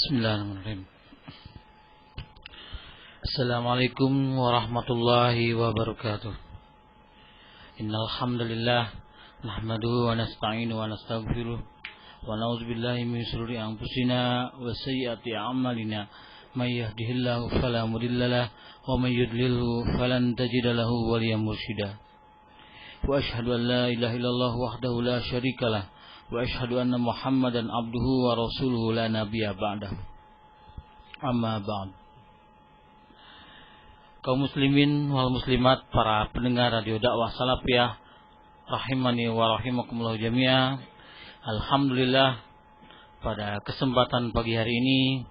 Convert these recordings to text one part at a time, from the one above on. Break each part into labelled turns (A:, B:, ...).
A: Bismillahirrahmanirrahim. Assalamualaikum warahmatullahi wabarakatuh. Innal hamdalillah nahmaduhu wa nasta'inuhu wa nastaghfiruh wa na'udzu billahi min shururi anfusina wa sayyiati a'malina. May yahdihillahu fala mudilla lahu wa may yudlilhu falan tajida lahu waliyyan mursyida. Wa asyhadu an la ilaha illallah wahdahu la syarika lah wa asyhadu anna Muhammadan abduhu wa rasuluhu la nabiyya ba'dahu. Amma ba'd. Kaum muslimin wal muslimat, para pendengar radio dakwah salafiyah rahimani wa rahimakumullah jami'ah. Alhamdulillah, pada kesempatan pagi hari ini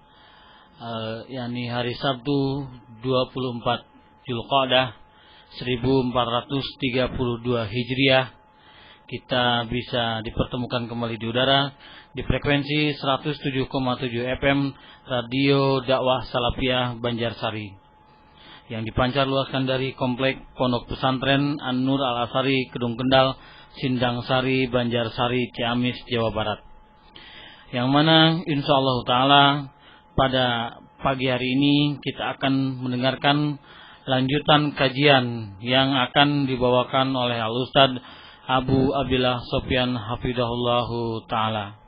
A: yakni hari Sabtu 24 Zulqa'dah 1432 Hijriah, kita bisa dipertemukan kembali di udara di frekuensi 107,7 FM Radio Dakwah Salafiyah Banjarsari yang dipancar luaskan dari Komplek Pondok Pesantren An-Nur Al-Asari, Kedung Kendal, Sindang Sari, Banjarsari, Ciamis, Jawa Barat. Yang mana insyaallah taala pada pagi hari ini kita akan mendengarkan lanjutan kajian yang akan dibawakan oleh Al-Ustadz Abu Abdillah Sofyan hafidhahullahu ta'ala.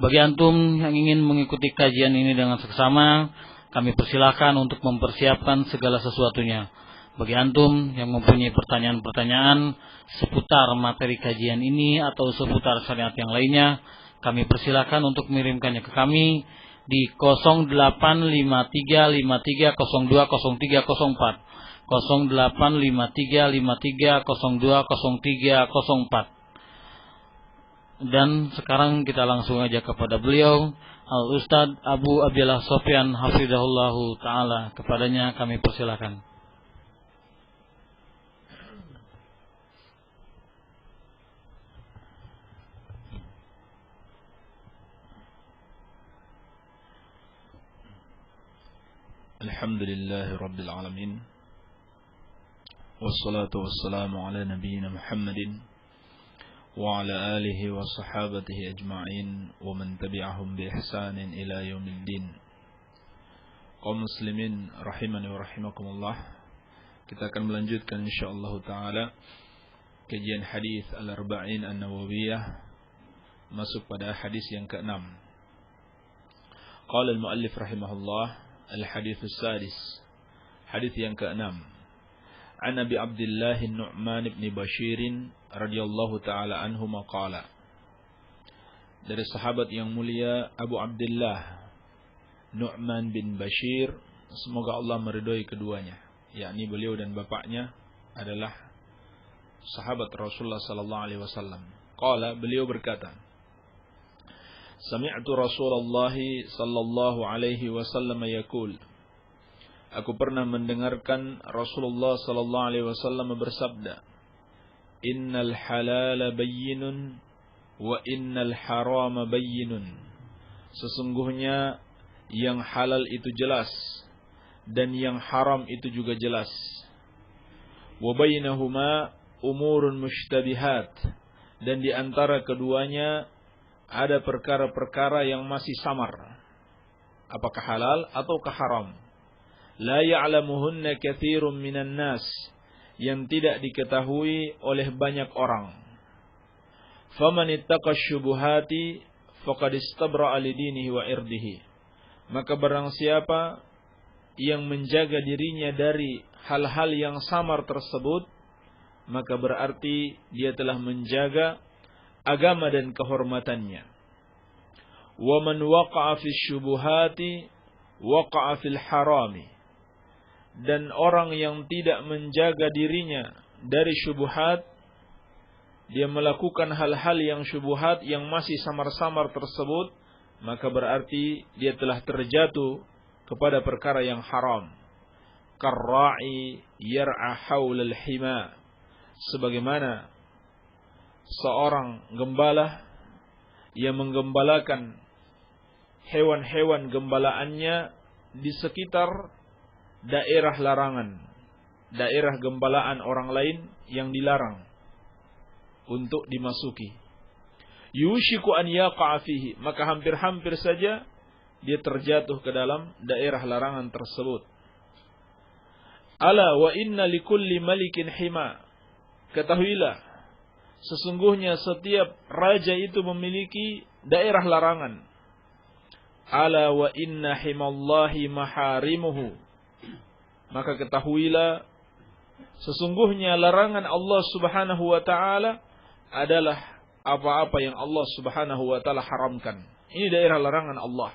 A: Bagi antum yang ingin mengikuti kajian ini dengan seksama, kami persilahkan untuk mempersiapkan segala sesuatunya. Bagi antum yang mempunyai pertanyaan-pertanyaan seputar materi kajian ini atau seputar syariat yang lainnya, kami persilahkan untuk mengirimkannya ke kami di 085353020304. 085353020304. Dan sekarang kita langsung aja kepada beliau, Al-Ustadz Abu Abdillah Sofyan hafizahullahu ta'ala. Kepadanya kami persilakan.
B: Alhamdulillahi Rabbil Alamin, wassalatu wassalamu ala nabiyyina Muhammadin wa ala alihi wa sahabatihi ajma'in wa man tabi'ahum bi ihsanin ila yaumiddin. Kaum muslimin rahimani wa rahimakumullah, kita akan melanjutkan insyaallah taala kajian hadis Al-Arba'in An-Nawawiyah, masuk pada hadis yang ke-6. Qala al-muallif rahimahullah, al-hadits as-sadis, hadis yang ke-6. An Abi Abdullah Nu'man bin Bashir radhiyallahu taala anhu maqala, dari sahabat yang mulia Abu Abdullah Nu'man bin Bashir, semoga Allah meridhai keduanya, yakni beliau dan bapaknya adalah sahabat Rasulullah sallallahu alaihi wasallam. Qala, beliau berkata, Sami'tu Rasulullah sallallahu alaihi wasallam yaqul, aku pernah mendengarkan Rasulullah sallallahu alaihi wasallam bersabda, innal halala bayyinun wa innal harama bayyinun. Sesungguhnya yang halal itu jelas dan yang haram itu juga jelas. Wa bainahuma umurun mushtabihat, dan di antara keduanya ada perkara-perkara yang masih samar, apakah halal ataukah haram. La ya'lamuhunna katsirun minan nas, yang tidak diketahui oleh banyak orang. Faman ittaqa syubuhati faqad istabra'a lidinihi wa irdihi. Maka barang siapa yang menjaga dirinya dari hal-hal yang samar tersebut, maka berarti dia telah menjaga agama dan kehormatannya. Wa man waqa'a fi syubuhati waqa'a fil harami. Dan orang yang tidak menjaga dirinya dari syubhat, dia melakukan hal-hal yang syubhat yang masih samar-samar tersebut, maka berarti dia telah terjatuh kepada perkara yang haram. Karra'i yar'a haulal hima, sebagaimana seorang gembala yang menggembalakan hewan-hewan gembalaannya di sekitar daerah larangan, daerah gembalaan orang lain yang dilarang untuk dimasuki. Yushiku an yaqa'a fihi, maka hampir-hampir saja dia terjatuh ke dalam daerah larangan tersebut. Ala wa inna likulli malikin hima. Ketahuilah, sesungguhnya setiap raja itu memiliki daerah larangan. Ala wa inna himallahi maharimuhu. Maka ketahuilah, sesungguhnya larangan Allah Subhanahu wa ta'ala adalah apa-apa yang Allah Subhanahu wa ta'ala haramkan. Ini daerah larangan Allah.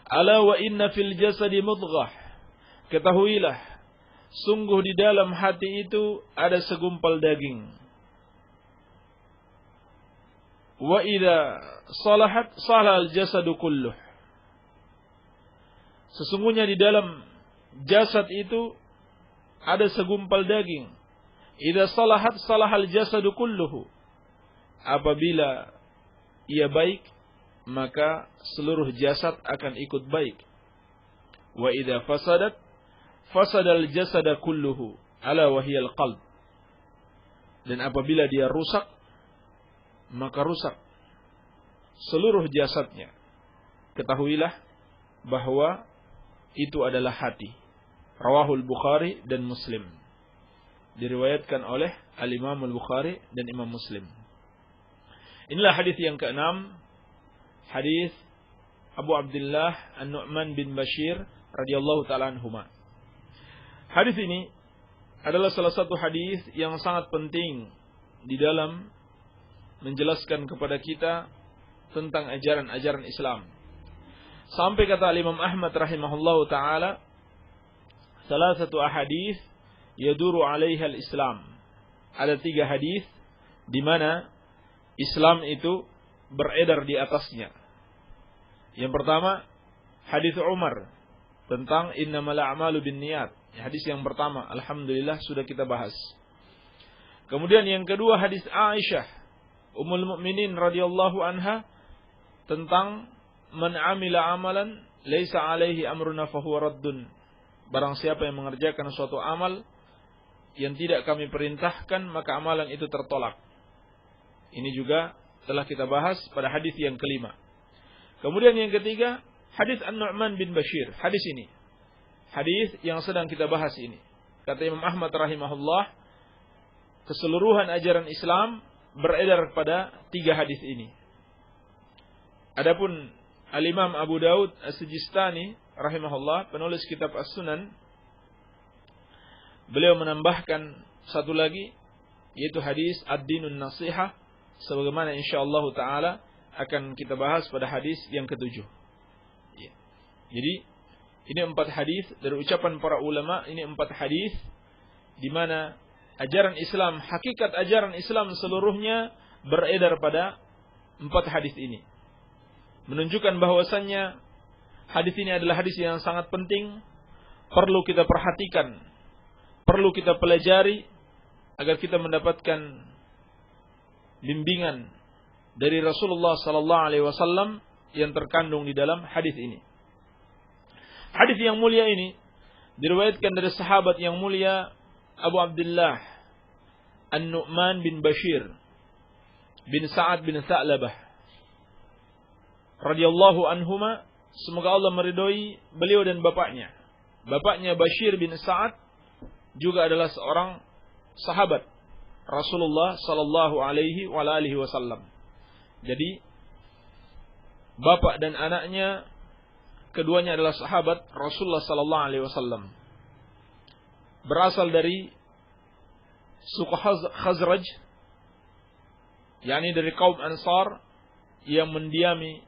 B: Ala wa inna fil jasadi mudghah. Ketahuilah, sungguh di dalam hati itu ada segumpal daging. Wa idza salahat salahal jasadu kulluh. Sesungguhnya di dalam jasad itu ada segumpal daging. Idza salahat salahal jasadu kulluhu. Apabila ia baik, maka seluruh jasad akan ikut baik. Wa idza fasadat fasadal jasada kulluhu ala wahiyal qalb. Dan apabila dia rusak, maka rusak seluruh jasadnya. Ketahuilah bahwa itu adalah hati. Rawahul Bukhari dan Muslim. Diriwayatkan oleh Al-Imam Al-Bukhari dan Imam Muslim. Inilah hadis yang ke-6. Hadis Abu Abdullah An-Nu'man bin Bashir radhiyallahu ta'ala anhuma. Hadis ini adalah salah satu hadis yang sangat penting di dalam menjelaskan kepada kita tentang ajaran-ajaran Islam. Sampai kata Imam Ahmad rahimahullahu ta'ala, salah satu ahadis yaduru alaiha al-Islam. Ada 3 hadis di mana Islam itu beredar di atasnya. Yang pertama, hadis Umar tentang innamal a'malu binniyat. Hadis yang pertama, alhamdulillah sudah kita bahas. Kemudian yang kedua, hadis Aisyah Ummul Mukminin radhiyallahu anha tentang man amila amalan laisa alaihi amruna fahuwa raddun. Barang siapa yang mengerjakan suatu amal yang tidak kami perintahkan, maka amalan itu tertolak. Ini juga telah kita bahas pada hadis yang kelima. Kemudian yang ketiga, hadis An-Nu'man bin Bashir. Hadis ini, hadis yang sedang kita bahas ini. Kata Imam Ahmad rahimahullah, keseluruhan ajaran Islam beredar pada 3 hadis ini. Adapun Al-Imam Abu Daud As-Sijistani rahimahullah, penulis kitab As-Sunan, beliau menambahkan satu lagi, yaitu hadis Ad-Dinun Nasihah, sebagaimana insyaallah ta'ala akan kita bahas pada hadis yang ke-7. Jadi ini 4 hadis dari ucapan para ulama. Ini 4 hadis di mana ajaran Islam, hakikat ajaran Islam seluruhnya beredar pada 4 hadis ini. Menunjukkan bahwasannya hadis ini adalah hadis yang sangat penting, perlu kita perhatikan, perlu kita pelajari agar kita mendapatkan bimbingan dari Rasulullah sallallahu alaihi wasallam yang terkandung di dalam hadis ini. Hadis yang mulia ini diriwayatkan dari sahabat yang mulia Abu Abdullah An-Nu'man bin Bashir bin Sa'ad bin Tha'labah radhiyallahu anhuma, semoga Allah meridhoi beliau dan bapaknya. Bapaknya Bashir bin Sa'ad juga adalah seorang sahabat Rasulullah sallallahu alaihi wasallam. Jadi bapak dan anaknya keduanya adalah sahabat Rasulullah sallallahu alaihi wasallam. Berasal dari suku Khazraj, yakni dari kaum Ansar yang mendiami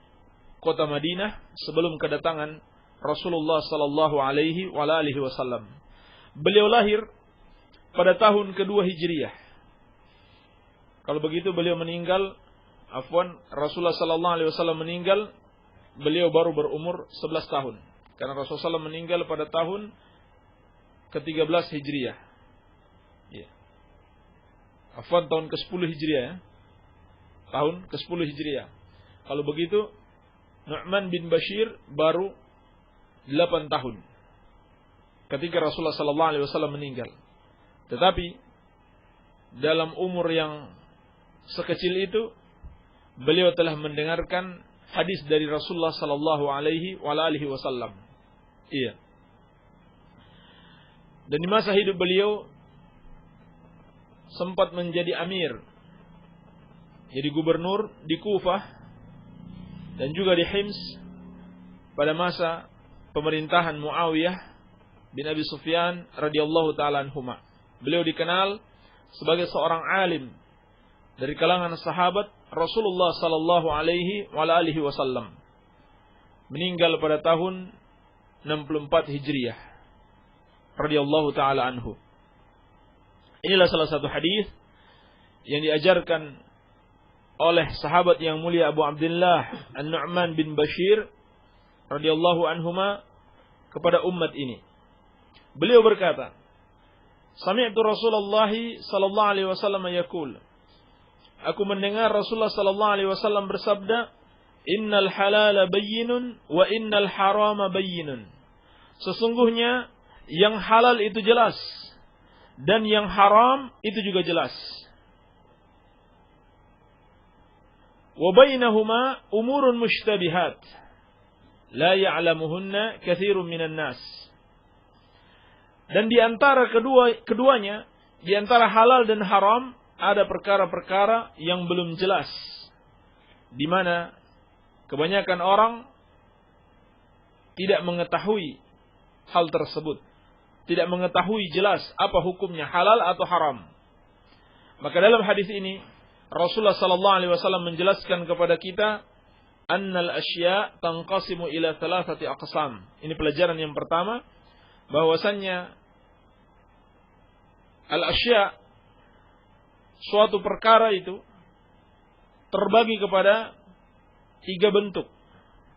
B: kota Madinah sebelum kedatangan Rasulullah sallallahu alaihi wasallam. Beliau lahir pada tahun kedua Hijriah. Kalau begitu beliau meninggal, Rasulullah sallallahu alaihi wasallam meninggal, beliau baru berumur 11 tahun. Karena Rasulullah SAW meninggal pada tahun ke-13 Hijriah. Ya. Tahun ke-10 Hijriah ya. Tahun ke-10 Hijriah. Kalau begitu, Nu'man bin Bashir baru 8 tahun ketika Rasulullah sallallahu alaihi wasallam meninggal. Tetapi dalam umur yang sekecil itu, beliau telah mendengarkan hadis dari Rasulullah sallallahu alaihi wasallam. Iya. Dan di masa hidup beliau sempat menjadi amir, jadi gubernur di Kufah dan juga di Hims pada masa pemerintahan Muawiyah bin Abi Sufyan radhiyallahu taala anhuma. Beliau dikenal sebagai seorang alim dari kalangan sahabat Rasulullah sallallahu alaihi wasallam. Meninggal pada tahun 64 Hijriah radhiyallahu taala anhu. Inilah salah satu hadis yang diajarkan oleh sahabat yang mulia Abu Abdullah An-Nu'man bin Bashir radhiyallahu anhuma kepada umat ini. Beliau berkata, "Sami'tu Rasulullah sallallahu alaihi wasallam yaqul." Aku mendengar Rasulullah sallallahu alaihi wasallam bersabda, "Innal halala bayyinun wa innal harama bayyinun." Sesungguhnya yang halal itu jelas dan yang haram itu juga jelas. Wa bainahuma umurun mushtabihat la ya'lamuhunna katsirun minan nas. Dan di antara keduanya, di antara halal dan haram ada perkara-perkara yang belum jelas, di mana kebanyakan orang tidak mengetahui hal tersebut, tidak mengetahui jelas apa hukumnya halal atau haram. Maka dalam hadis ini Rasulullah sallallahu alaihi wasallam menjelaskan kepada kita annal asya' tanqasimu ila thalathati aqsam. Ini pelajaran yang pertama, bahwasannya al-asya', suatu perkara itu terbagi kepada 3 bentuk,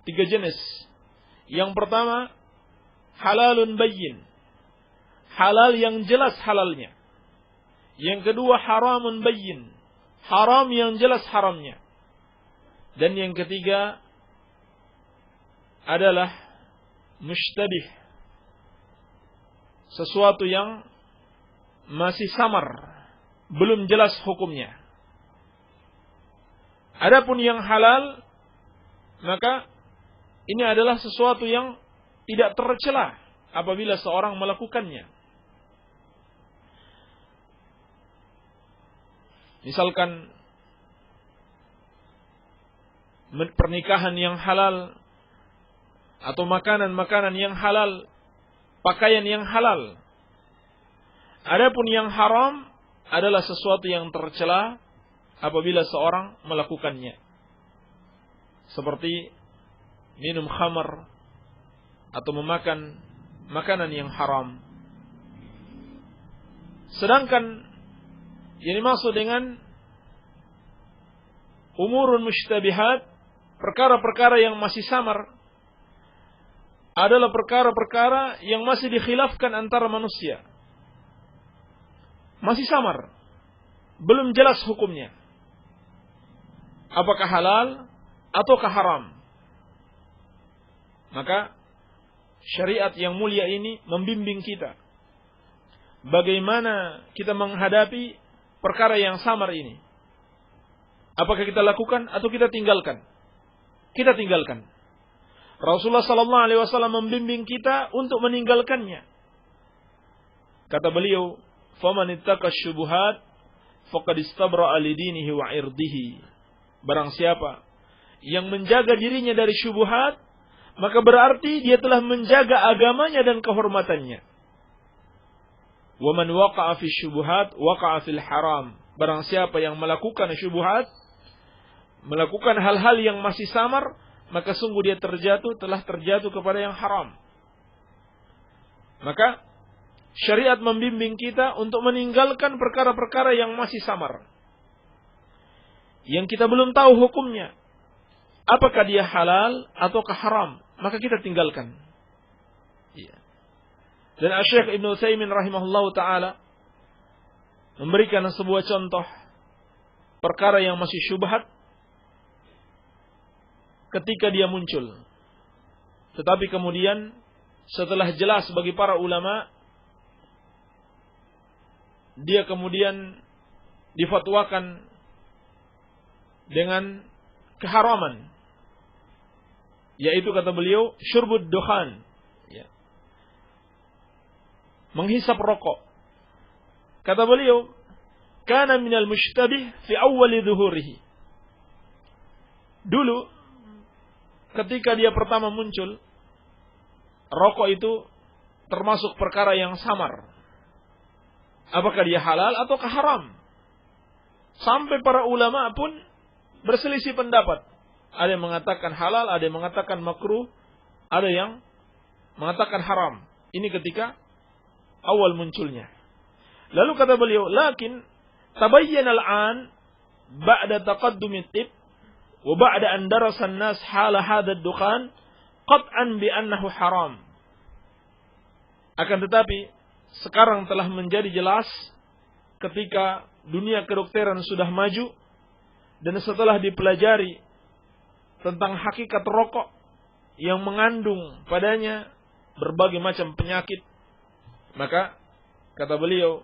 B: 3 jenis. Yang pertama, halalun bayyin, halal yang jelas halalnya. Yang kedua, haramun bayyin, haram yang jelas haramnya. Dan yang ketiga adalah mushtabih, sesuatu yang masih samar, belum jelas hukumnya. Adapun yang halal, maka ini adalah sesuatu yang tidak tercela apabila seorang melakukannya. Misalkan pernikahan yang halal, atau makanan-makanan yang halal, pakaian yang halal. Adapun yang haram adalah sesuatu yang tercela apabila seorang melakukannya, seperti minum khamar atau memakan makanan yang haram. Sedangkan yang dimaksud dengan umurun mushtabihat, perkara-perkara yang masih samar, adalah perkara-perkara yang masih dikhilafkan antara manusia. Masih samar, belum jelas hukumnya, apakah halal ataukah haram. Maka syariat yang mulia ini membimbing kita bagaimana kita menghadapi perkara yang samar ini. Apakah kita lakukan atau kita tinggalkan? Kita tinggalkan. Rasulullah sallallahu alaihi wasallam membimbing kita untuk meninggalkannya. Kata beliau, "Faman ittaqa syubuhat faqad istabra'a li dinihi wa 'irdihi." Barang siapa yang menjaga dirinya dari syubhat, maka berarti dia telah menjaga agamanya dan kehormatannya. Wa man waqa'a fi syubuhat waqa'a fil haram. Barang siapa yang melakukan syubhat, melakukan hal-hal yang masih samar, maka sungguh dia telah terjatuh kepada yang haram. Maka syariat membimbing kita untuk meninggalkan perkara-perkara yang masih samar, yang kita belum tahu hukumnya, apakah dia halal ataukah haram, maka kita tinggalkan. Dan Syekh Ibnu Utsaimin rahimahullahu taala memberikan sebuah contoh perkara yang masih syubhat ketika dia muncul, tetapi kemudian setelah jelas bagi para ulama, dia kemudian difatwakan dengan keharaman. yaitu kata beliau syurbud dukhan, ya, menghisap rokok. Kata beliau, kana minal mushtabih fi awwali dhuhurihi. Dulu ketika dia pertama muncul, rokok itu termasuk perkara yang samar. Apakah dia halal ataukah haram? Sampai para ulama pun berselisih pendapat. Ada yang mengatakan halal, ada yang mengatakan makruh, ada yang mengatakan haram. Ini ketika awal munculnya. Lalu kata beliau, lakin tabayyana al-an ba'da taqaddumi tib wa ba'da an darasa an-nas hala hadha ad-dukhan qat'an bi annahu haram. Akan tetapi sekarang telah menjadi jelas ketika dunia kedokteran sudah maju dan setelah dipelajari tentang hakikat rokok yang mengandung padanya berbagai macam penyakit, maka kata beliau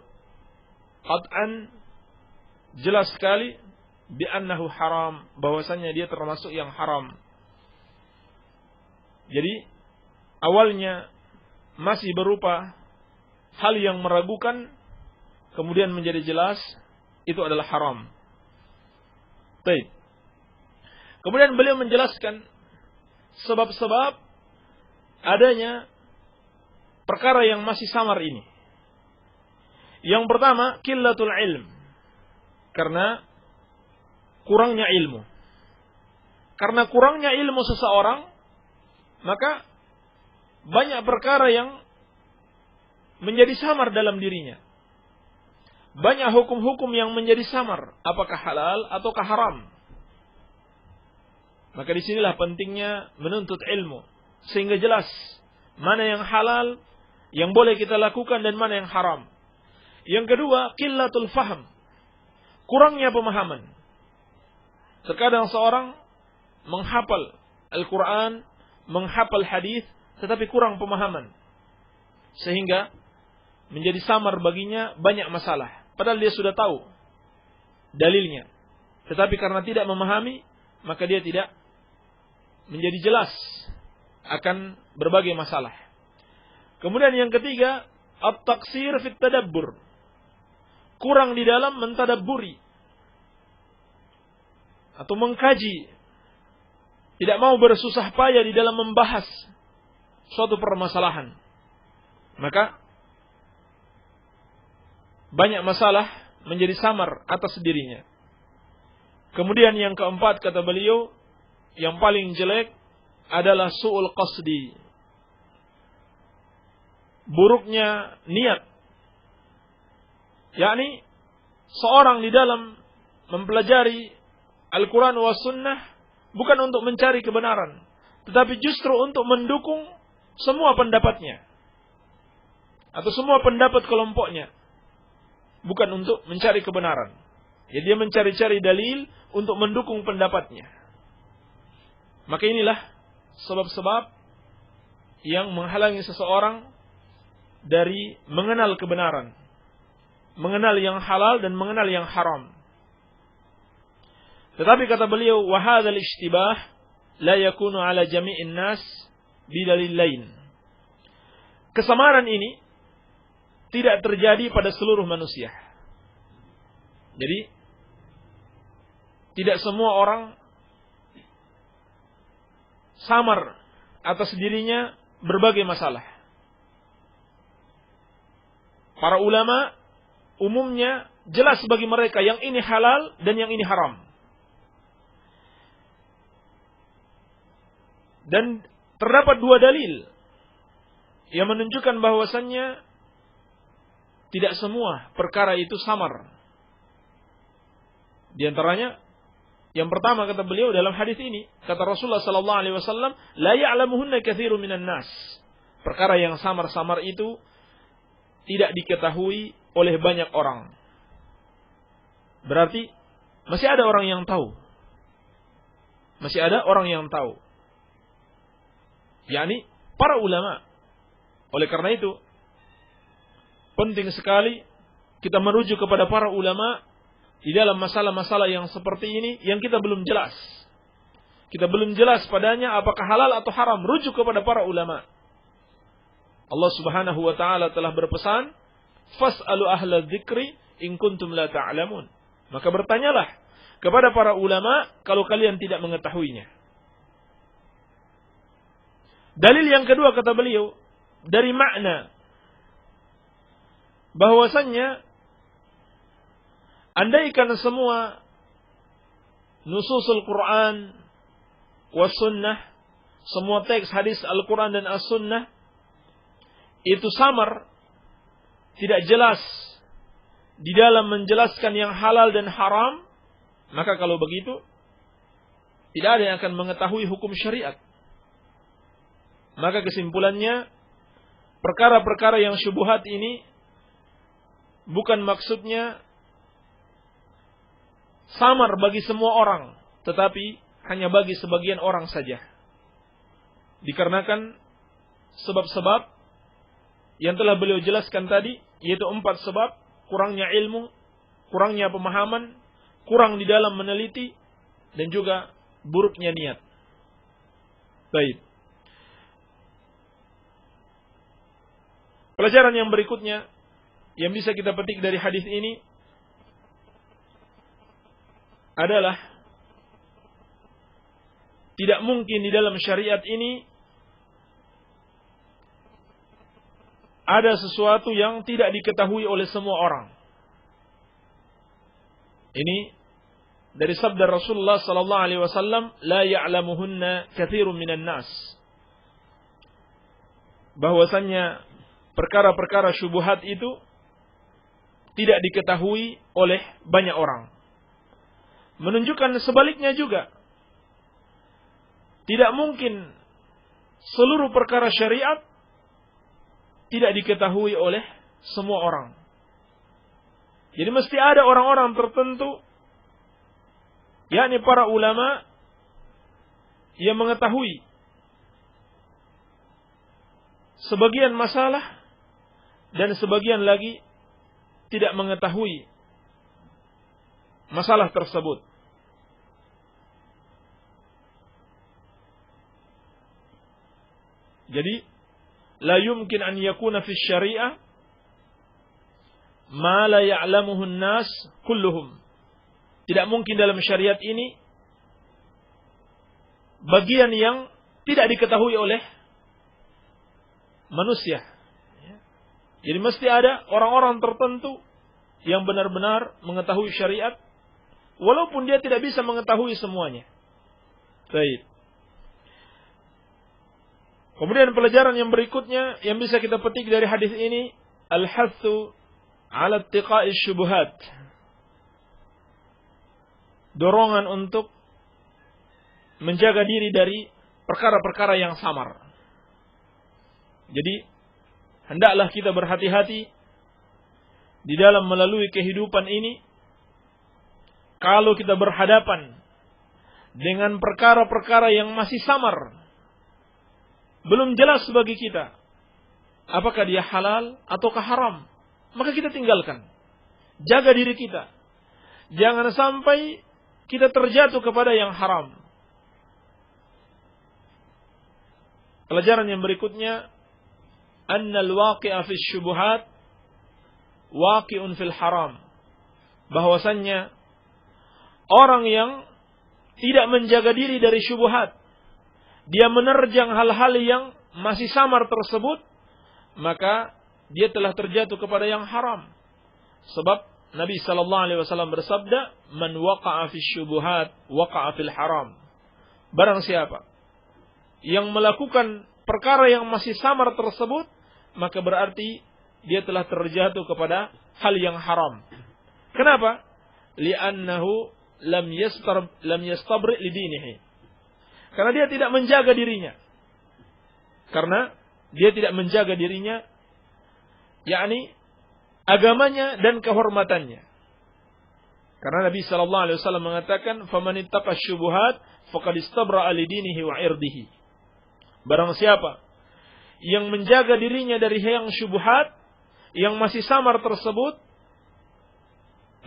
B: qat'an, jelas sekali bi annahu haram, bahwasanya dia termasuk yang haram. Jadi awalnya masih berupa hal yang meragukan, kemudian menjadi jelas itu adalah haram. Baik. Kemudian beliau menjelaskan sebab-sebab adanya perkara yang masih samar ini. Yang pertama, qillatul ilm. Karena kurangnya ilmu. Karena kurangnya ilmu seseorang, maka banyak perkara yang menjadi samar dalam dirinya. Banyak hukum-hukum yang menjadi samar, apakah halal ataukah haram. Maka disinilah pentingnya menuntut ilmu, sehingga jelas mana yang halal, yang boleh kita lakukan, dan mana yang haram. Yang kedua, qillatul faham, kurangnya pemahaman. Terkadang seorang menghafal Al-Quran, menghafal hadis, tetapi kurang pemahaman, sehingga menjadi samar baginya banyak masalah. Padahal dia sudah tahu dalilnya, tetapi karena tidak memahami, maka dia tidak menjadi jelas akan berbagai masalah. Kemudian yang ketiga, at-taqsir fit tadabbur, kurang di dalam mentadabburi atau mengkaji, tidak mau bersusah payah di dalam membahas suatu permasalahan. Maka banyak masalah menjadi samar atas dirinya. Kemudian yang keempat, kata beliau, yang paling jelek adalah su'ul qasdi, buruknya niat. Yakni seorang di dalam mempelajari Al-Quran wa Sunnah bukan untuk mencari kebenaran, tetapi justru untuk mendukung semua pendapatnya atau semua pendapat kelompoknya, bukan untuk mencari kebenaran. Jadi dia mencari-cari dalil untuk mendukung pendapatnya. Maka inilah sebab-sebab yang menghalangi seseorang dari mengenal kebenaran, mengenal yang halal dan mengenal yang haram. Tetapi kata beliau, wa hadzal ishtibah la yakunu ala jami'in nas bidalilain. Kesamaran ini tidak terjadi pada seluruh manusia. Jadi tidak semua orang samar atas dirinya berbagai masalah. Para ulama umumnya jelas bagi mereka yang ini halal dan yang ini haram. Dan terdapat dua dalil yang menunjukkan bahwasannya tidak semua perkara itu samar. Di antaranya, yang pertama kata beliau dalam hadis ini, kata Rasulullah sallallahu alaihi wasallam, la ya'lamuhunna katsirun minan nas. Perkara yang samar-samar itu tidak diketahui oleh banyak orang. Berarti masih ada orang yang tahu. Masih ada orang yang tahu. yakni para ulama. Oleh karena itu, penting sekali kita merujuk kepada para ulama di dalam masalah-masalah yang seperti ini yang kita belum jelas. kita belum jelas padanya apakah halal atau haram, rujuk kepada para ulama. Allah Subhanahu wa taala telah berpesan, "Fas'alu ahla dzikri in kuntum la ta'lamun." Maka bertanyalah kepada para ulama kalau kalian tidak mengetahuinya. Dalil yang kedua kata beliau dari makna bahwasannya andaikan semua nususul Quran was sunnah, semua teks hadis Al-Quran dan As-Sunnah itu samar, tidak jelas di dalam menjelaskan yang halal dan haram, maka kalau begitu tidak ada yang akan mengetahui hukum syariat. Maka kesimpulannya, perkara-perkara yang syubhat ini bukan maksudnya samar bagi semua orang, tetapi hanya bagi sebagian orang saja. Dikarenakan sebab-sebab yang telah beliau jelaskan tadi, yaitu 4 sebab: kurangnya ilmu, kurangnya pemahaman, kurang di dalam meneliti, dan juga buruknya niat. Baik. Pelajaran yang berikutnya yang bisa kita petik dari hadis ini adalah tidak mungkin di dalam syariat ini ada sesuatu yang tidak diketahui oleh semua orang. Ini dari sabda Rasulullah sallallahu alaihi wasallam, la ya'lamuhunna katsirun minan nas. Bahwasannya perkara-perkara syubhat itu tidak diketahui oleh banyak orang. Menunjukkan sebaliknya juga. Tidak mungkin seluruh perkara syariat tidak diketahui oleh semua orang. Jadi mesti ada orang-orang tertentu, yakni para ulama, yang mengetahui sebagian masalah dan sebagian lagi tidak mengetahui masalah tersebut. Jadi la yumkin an yakuna fi syariah ma la ya'lamuhu an-nas kulluhum. Tidak mungkin dalam syariat ini bagian yang tidak diketahui oleh manusia. Jadi mesti ada orang-orang tertentu yang benar-benar mengetahui syariat, walaupun dia tidak bisa mengetahui semuanya. Baik. Kemudian pelajaran yang berikutnya yang bisa kita petik dari hadis ini, al-hathu 'ala ittiqa'i syubhat. Dorongan untuk menjaga diri dari perkara-perkara yang samar. Jadi hendaklah kita berhati-hati di dalam melalui kehidupan ini. Kalau kita berhadapan dengan perkara-perkara yang masih samar, belum jelas bagi kita apakah dia halal ataukah haram, maka kita tinggalkan. Jaga diri kita. Jangan sampai kita terjatuh kepada yang haram. Pelajaran yang berikutnya, annal waqi'a fi syubuhat waqi'un fil haram. Bahwasannya orang yang tidak menjaga diri dari syubhat, dia menerjang hal-hal yang masih samar tersebut, maka dia telah terjatuh kepada yang haram. Sebab Nabi sallallahu alaihi wasallam bersabda, "Man waqa'a fi syubuhat waqa'a fil haram." Barang siapa yang melakukan perkara yang masih samar tersebut, maka berarti dia telah terjatuh kepada hal yang haram. Kenapa? Li'annahu lam yastabri li dinihi. Karena dia tidak menjaga dirinya. Karena dia tidak menjaga dirinya, yakni agamanya dan kehormatannya. Karena Nabi sallallahu alaihi wasallam mengatakan, "Faman ittaqa syubuhat faqad istabra'a li dinihi wa 'irdihi." Barang siapa yang menjaga dirinya dari yang syubhat yang masih samar tersebut,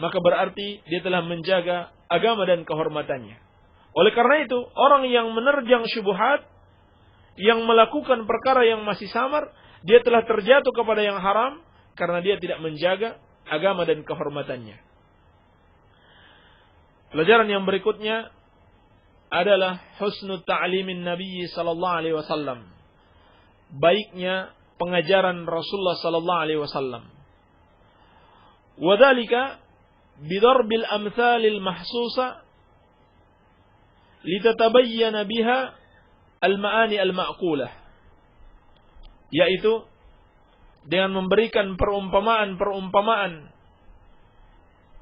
B: maka berarti dia telah menjaga agama dan kehormatannya. Oleh karena itu, orang yang menerjang syubhat, yang melakukan perkara yang masih samar, dia telah terjatuh kepada yang haram karena dia tidak menjaga agama dan kehormatannya. Pelajaran yang berikutnya adalah husnul ta'limin Nabi sallallahu alaihi wasallam. Baiknya pengajaran Rasulullah sallallahu alaihi wasallam. Wadhalika bidarbil amthalil mahsusa litatabayyana biha al-ma'ani al-ma'qulah, yaitu dengan memberikan perumpamaan-perumpamaan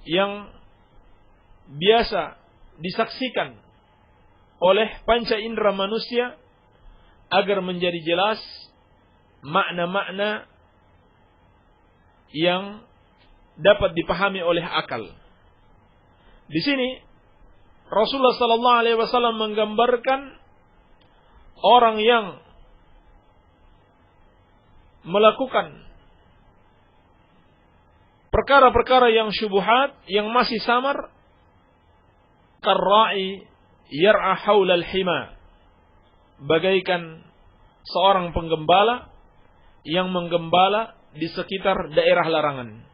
B: yang biasa disaksikan oleh panca indera manusia agar menjadi jelas makna-makna yang dapat dipahami oleh akal. Di sini Rasulullah sallallahu alaihi wasallam menggambarkan orang yang melakukan perkara-perkara yang syubhat, yang masih samar, karra'i yar'a haulal hima, bagaikan seorang penggembala yang menggembala di sekitar daerah larangan.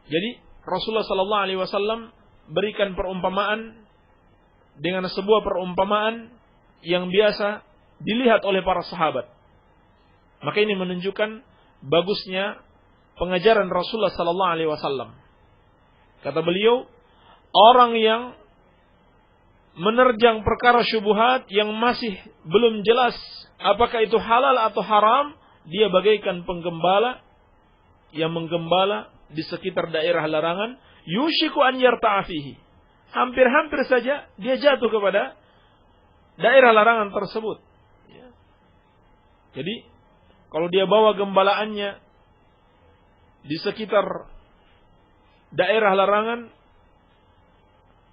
B: Jadi Rasulullah sallallahu alaihi wasallam berikan perumpamaan dengan sebuah perumpamaan yang biasa dilihat oleh para sahabat. Maka ini menunjukkan bagusnya pengajaran Rasulullah sallallahu alaihi wasallam. Kata beliau, orang yang menerjang perkara syubhat yang masih belum jelas apakah itu halal atau haram, dia bagaikan penggembala yang menggembala di sekitar daerah larangan, yushiku an yarta'a fihi. Hampir-hampir saja dia jatuh kepada daerah larangan tersebut. Jadi, kalau dia bawa gembalaannya di sekitar daerah larangan,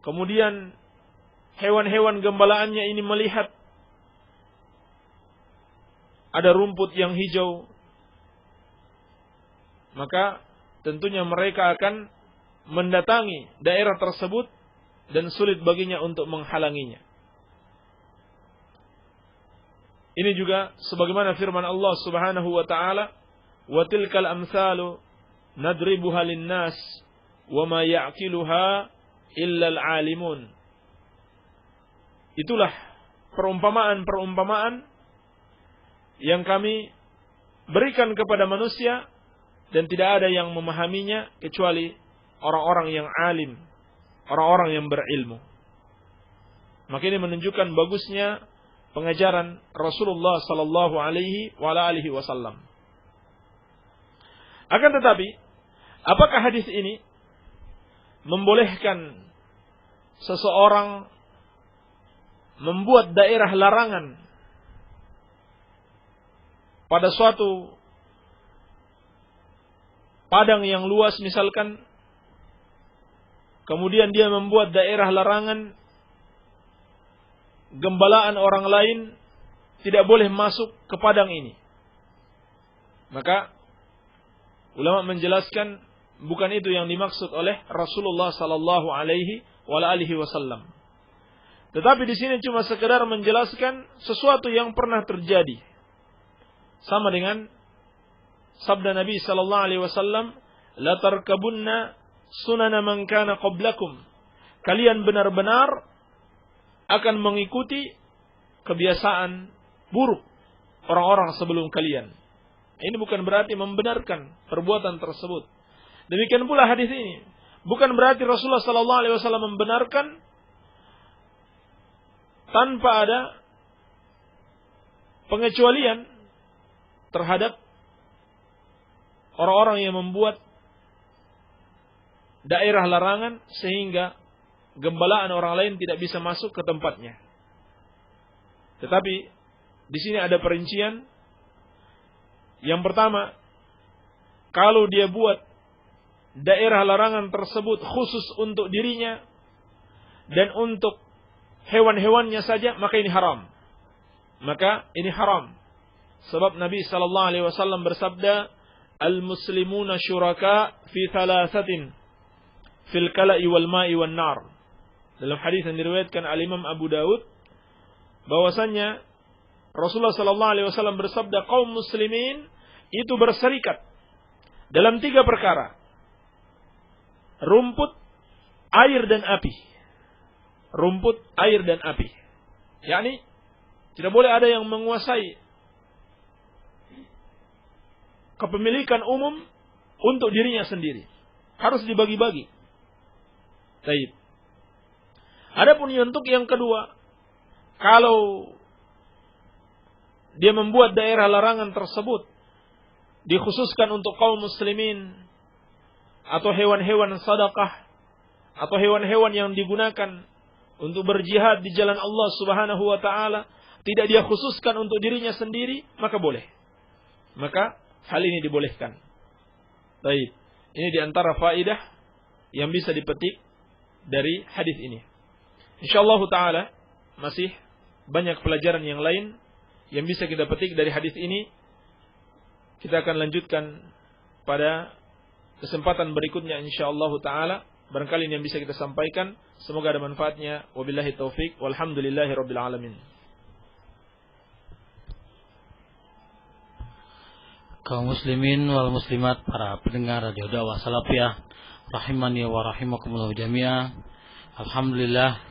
B: kemudian hewan-hewan gembalaannya ini melihat ada rumput yang hijau, maka tentunya mereka akan mendatangi daerah tersebut dan sulit baginya untuk menghalanginya. Ini juga sebagaimana firman Allah Subhanahu wa taala, "Wa tilkal amsalu nadribuha lin-nas wa ma ya'qiluha illa al-'alimun." Itulah perumpamaan-perumpamaan yang kami berikan kepada manusia dan tidak ada yang memahaminya kecuali orang-orang yang alim, orang-orang yang berilmu. Maka ini menunjukkan bagusnya pengajaran Rasulullah sallallahu alaihi wasallam. Akan tetapi, apakah hadis ini membolehkan seseorang membuat daerah larangan pada suatu padang yang luas misalkan, kemudian dia membuat daerah larangan, gembalaan orang lain tidak boleh masuk ke padang ini? Maka ulama menjelaskan bukan itu yang dimaksud oleh Rasulullah sallallahu alaihi wasallam. Tetapi di sini cuma sekedar menjelaskan sesuatu yang pernah terjadi. Sama dengan sabda Nabi sallallahu alaihi wasallam, "La tarkabunna sunana man kana qablakum." Kalian benar-benar akan mengikuti kebiasaan buruk orang-orang sebelum kalian. Ini bukan berarti membenarkan perbuatan tersebut. Demikian pula hadis ini bukan berarti Rasulullah sallallahu alaihi wasallam membenarkan tanpa ada pengecualian terhadap orang-orang yang membuat daerah larangan sehingga gembalaan orang lain tidak bisa masuk ke tempatnya. Tetapi di sini ada perincian. Yang pertama, kalau dia buat daerah larangan tersebut khusus untuk dirinya dan untuk hewan-hewannya saja, maka ini haram. Maka ini haram. Sebab Nabi sallallahu alaihi wasallam bersabda, "Al-muslimuna syuraka fi thalathatin, fil kala'i wal ma'i wan nar." dalam hadis yang diriwayatkan Al-Imam Abu Daud, bahwasannya Rasulullah sallallahu alaihi wasallam bersabda, kaum muslimin itu berserikat dalam 3 perkara. Rumput, air dan api. Rumput, air dan api. Yakni tidak boleh ada yang menguasai kepemilikan umum untuk dirinya sendiri. Harus dibagi-bagi. Baik. Adapun untuk yang kedua, kalau dia membuat daerah larangan tersebut dikhususkan untuk kaum muslimin atau hewan-hewan sedekah atau hewan-hewan yang digunakan untuk berjihad di jalan Allah Subhanahu wa taala, tidak dia khususkan untuk dirinya sendiri, maka boleh. Maka hal ini dibolehkan. Baik. Ini di antara faedah yang bisa dipetik dari hadis ini. Insyaallah taala masih banyak pelajaran yang lain yang bisa kita petik dari hadis ini. Kita akan lanjutkan pada kesempatan berikutnya insyaallah taala. Barangkali ini yang bisa kita sampaikan, semoga ada manfaatnya. Wabillahi taufik walhamdulillahirabbil alamin.
A: Kaum muslimin wal muslimat, para pendengar Radio Dakwah Salafiyah rahimani wa rahimakumullah jami'ah. Alhamdulillah,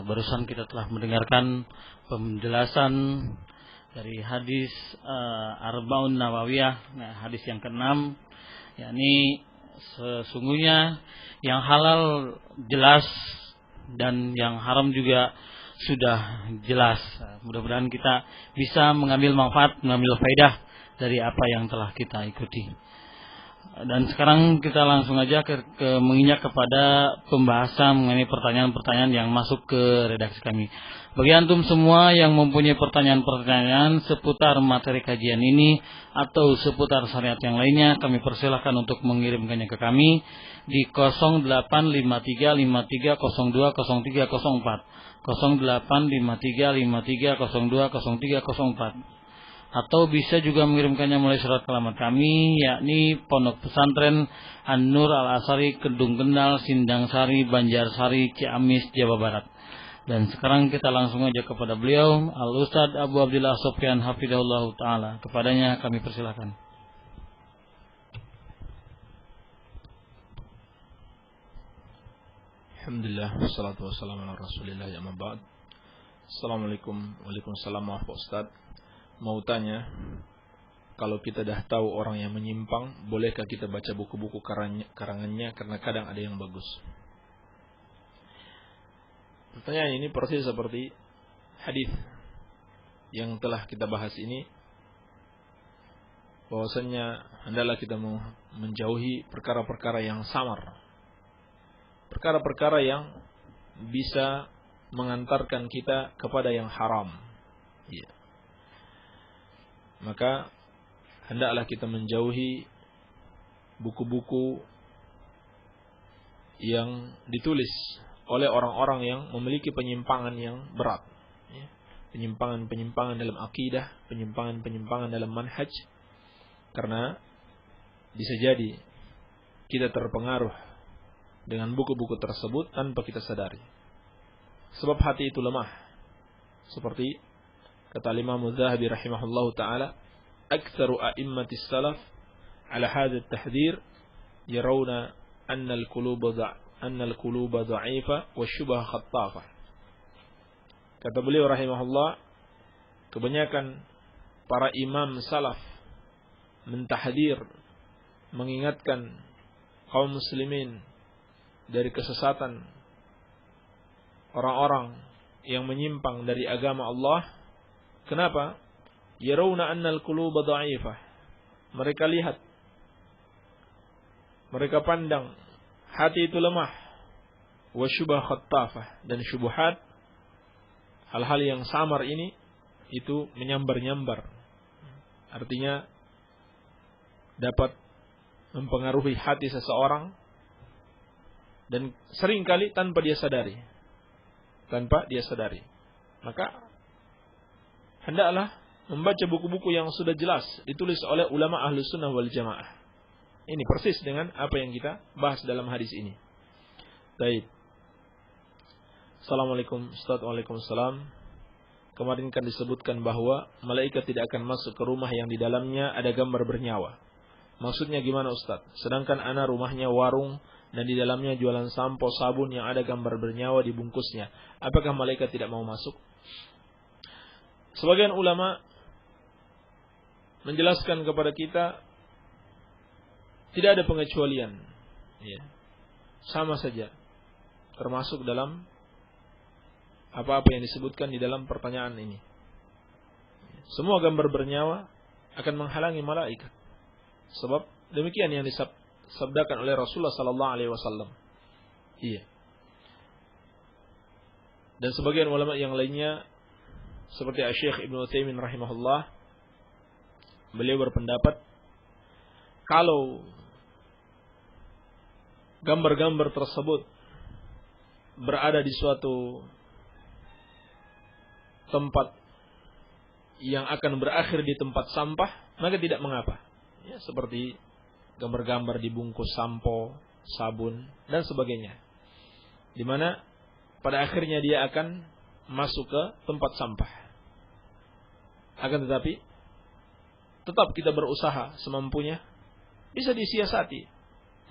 A: barusan kita telah mendengarkan penjelasan dari hadis Arba'un Nawawiyah, hadis yang ke-6, yakni sesungguhnya yang halal jelas dan yang haram juga sudah jelas. Mudah-mudahan kita bisa mengambil manfaat, mengambil faedah dari apa yang telah kita ikuti. Dan sekarang kita langsung aja menginjak kepada pembahasan mengenai pertanyaan-pertanyaan yang masuk ke redaksi kami. Bagi antum semua yang mempunyai pertanyaan-pertanyaan seputar materi kajian ini atau seputar syariat yang lainnya, kami persilahkan untuk mengirimkannya ke kami di 085353020304, 085353020304. Atau bisa juga mengirimkannya melalui surat alamat kami, yakni Pondok Pesantren An-Nur Al-Asari, Kedung Kendal, Sindang Sari, Banjarsari, Ciamis, Jawa Barat. Dan sekarang kita langsung aja kepada beliau, Al-Ustadz Abu Abdillah Sofyan Hafidahullah Ta'ala. Kepadanya kami persilakan.
B: Alhamdulillah, wassalatu wassalamu ala rasulillah, ya mabad. Assalamualaikum, waalaikumsalam warahmatullahi wabarakatuh. Mau tanya, kalau kita dah tahu orang yang menyimpang, bolehkah kita baca buku-buku karangannya karena kadang ada yang bagus? Pertanyaan ini persis seperti hadis yang telah kita bahas ini, bahwasanya hendaklah kita menjauhi perkara-perkara yang samar, perkara-perkara yang bisa mengantarkan kita kepada yang haram. Ya. Maka hendaklah kita menjauhi buku-buku yang ditulis oleh orang-orang yang memiliki penyimpangan yang berat, ya. Penyimpangan-penyimpangan dalam akidah, penyimpangan-penyimpangan dalam manhaj, karena bisa jadi kita terpengaruh dengan buku-buku tersebut tanpa kita sadari. Sebab hati itu lemah. Seperti kata Imam Az-Zahabi rahimahullahu taala, "Aktsaru a'immatis salaf 'ala hadha at-tahdhir yarawna anna al-quluba dha'ifa wa syubha khattafa." Kata beliau rahimahullah, kebanyakan para imam salaf mentahdir, mengingatkan kaum muslimin dari kesesatan orang-orang yang menyimpang dari agama Allah. Kenapa? Yarawna annal quluba dha'ifah. Mereka lihat, mereka pandang hati itu lemah. Wa syubha khattafah, dan syubhat, hal-hal yang samar ini itu menyambar-nyambar. Artinya dapat mempengaruhi hati seseorang dan seringkali tanpa dia sadari. Maka hendaklah membaca buku-buku yang sudah jelas ditulis oleh ulama Ahlus Sunnah wal Jamaah. Ini persis dengan apa yang kita bahas dalam hadis ini. Baik. Assalamualaikum Ustaz. Waalaikumsalam. Kemarin kan disebutkan bahwa malaikat tidak akan masuk ke rumah yang di dalamnya ada gambar bernyawa. Maksudnya gimana Ustaz? Sedangkan ana rumahnya warung dan di dalamnya jualan sampo, sabun yang ada gambar bernyawa di bungkusnya. Apakah malaikat tidak mau masuk? Sebagian ulama menjelaskan kepada kita tidak ada pengecualian. Ya. Sama saja. Termasuk dalam apa-apa yang disebutkan di dalam pertanyaan ini. Semua gambar bernyawa akan menghalangi malaikat. Sebab demikian yang disabdakan oleh Rasulullah sallallahu alaihi wasallam. Iya. Dan sebagian ulama yang lainnya seperti Syekh Ibnu Utsaimin rahimahullah, beliau berpendapat kalau gambar-gambar tersebut berada di suatu tempat yang akan berakhir di tempat sampah, maka tidak mengapa. Ya, seperti gambar-gambar di bungkus sampo, sabun, dan sebagainya. Di mana pada akhirnya dia akan masuk ke tempat sampah. Akan tetapi, tetap kita berusaha semampunya, bisa disiasati.